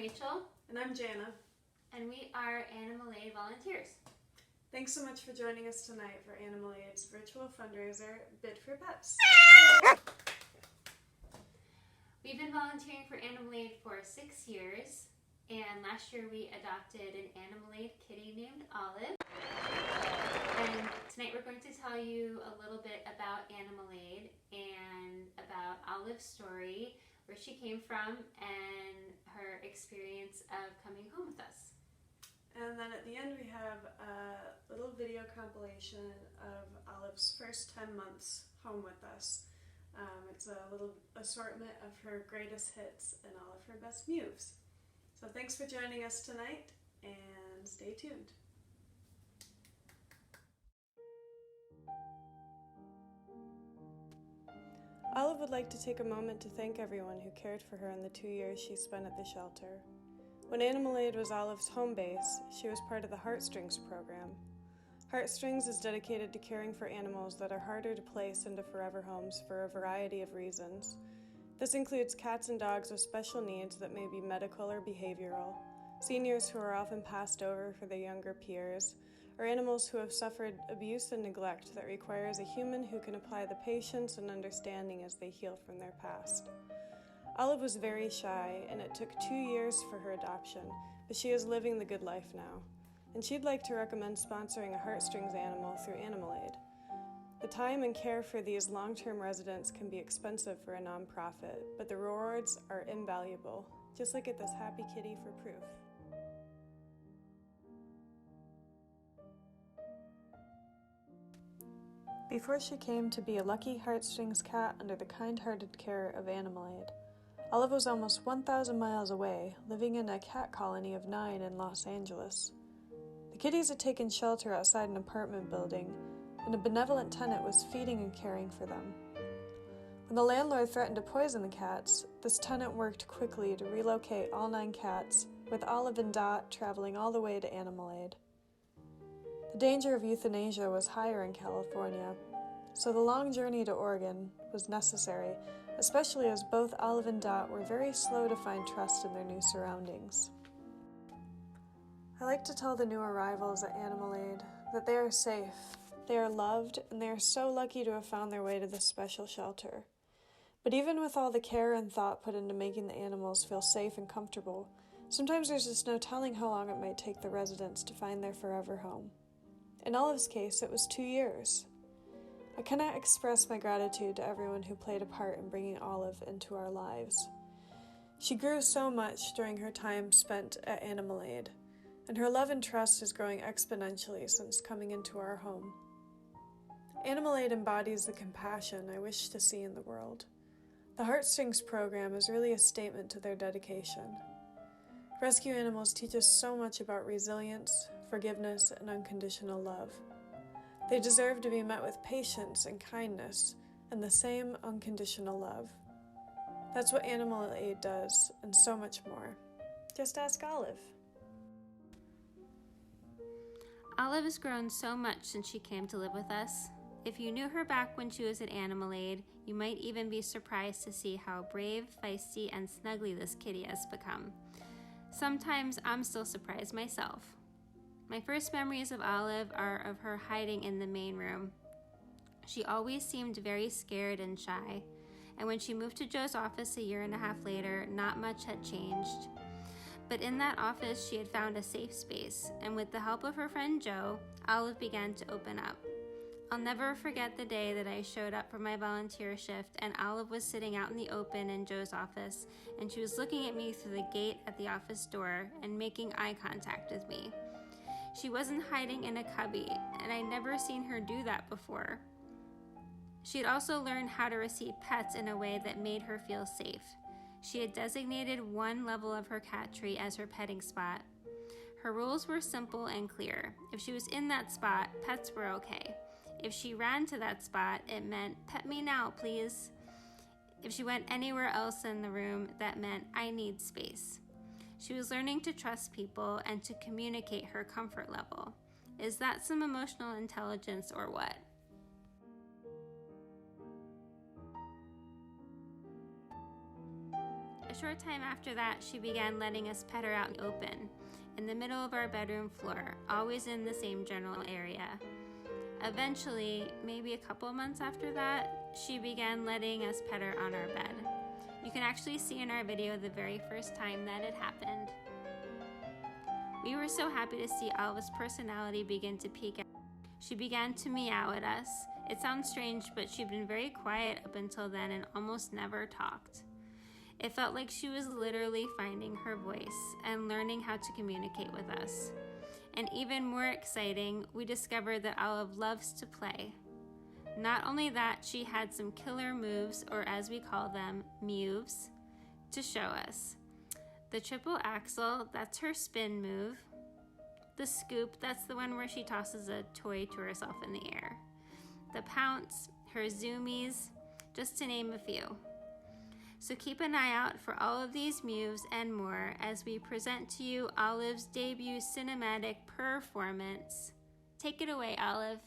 Rachel. And I'm Jana. And we are Animal Aid volunteers. Thanks so much for joining us tonight for Animal Aid's virtual fundraiser, Bid for Pets. We've been volunteering for Animal Aid for 6 years, and last year we adopted an Animal Aid kitty named Olive. And tonight we're going to tell you a little bit about Animal Aid and about Olive's story, where she came from, and her experience of coming home with us. And then at the end we have a little video compilation of Olive's first 10 months home with us. It's a little assortment of her greatest hits and all of her best moves. So thanks for joining us tonight, and stay tuned. Olive would like to take a moment to thank everyone who cared for her in the 2 years she spent at the shelter. When Animal Aid was Olive's home base, she was part of the Heartstrings program. Heartstrings is dedicated to caring for animals that are harder to place into forever homes for a variety of reasons. This includes cats and dogs with special needs that may be medical or behavioral, seniors who are often passed over for their younger peers, or animals who have suffered abuse and neglect that requires a human who can apply the patience and understanding as they heal from their past. Olive was very shy, and it took 2 years for her adoption, but she is living the good life now, and she'd like to recommend sponsoring a Heartstrings animal through Animal Aid. The time and care for these long-term residents can be expensive for a nonprofit, but the rewards are invaluable. Just look at this happy kitty for proof. Before she came to be a lucky Heartstrings cat under the kind-hearted care of Animal Aid, Olive was almost 1,000 miles away, living in a cat colony of 9 in Los Angeles. The kitties had taken shelter outside an apartment building, and a benevolent tenant was feeding and caring for them. When the landlord threatened to poison the cats, this tenant worked quickly to relocate all 9 cats, with Olive and Dot traveling all the way to Animal Aid. The danger of euthanasia was higher in California, so the long journey to Oregon was necessary, especially as both Olive and Dot were very slow to find trust in their new surroundings. I like to tell the new arrivals at Animal Aid that they are safe, they are loved, and they are so lucky to have found their way to this special shelter. But even with all the care and thought put into making the animals feel safe and comfortable, sometimes there's just no telling how long it might take the residents to find their forever home. In Olive's case, it was 2 years. I cannot express my gratitude to everyone who played a part in bringing Olive into our lives. She grew so much during her time spent at Animal Aid, and her love and trust is growing exponentially since coming into our home. Animal Aid embodies the compassion I wish to see in the world. The Heartstrings program is really a statement to their dedication. Rescue animals teach us so much about resilience, forgiveness, and unconditional love. They deserve to be met with patience and kindness and the same unconditional love. That's what Animal Aid does, and so much more. Just ask Olive. Olive has grown so much since she came to live with us. If you knew her back when she was at Animal Aid, you might even be surprised to see how brave, feisty, and snuggly this kitty has become. Sometimes I'm still surprised myself. My first memories of Olive are of her hiding in the main room. She always seemed very scared and shy, and when she moved to Joe's office a year and a half later, not much had changed. But in that office, she had found a safe space, and with the help of her friend Joe, Olive began to open up. I'll never forget the day that I showed up for my volunteer shift, and Olive was sitting out in the open in Joe's office, and she was looking at me through the gate at the office door and making eye contact with me. She wasn't hiding in a cubby, and I'd never seen her do that before. She had also learned how to receive pets in a way that made her feel safe. She had designated one level of her cat tree as her petting spot. Her rules were simple and clear. If she was in that spot, pets were okay. If she ran to that spot, it meant, "Pet me now, please." If she went anywhere else in the room, that meant, "I need space." She was learning to trust people and to communicate her comfort level. Is that some emotional intelligence or what? short time after that, she began letting us pet her out in the open, in the middle of our bedroom floor, always in the same general area. Eventually, maybe a couple months after that, she began letting us pet her on our bed. You can actually see in our video the very first time that it happened. We were so happy to see Olive's personality begin to peek out. She began to meow at us. It sounds strange, but she'd been very quiet up until then and almost never talked. It felt like she was literally finding her voice and learning how to communicate with us. And even more exciting, we discovered that Olive loves to play. Not only that, she had some killer moves, or as we call them, mews, to show us. The triple axel, that's her spin move. The scoop, that's the one where she tosses a toy to herself in the air. The pounce, her zoomies, just to name a few. So keep an eye out for all of these moves and more as we present to you Olive's debut cinematic performance. Take it away, Olive.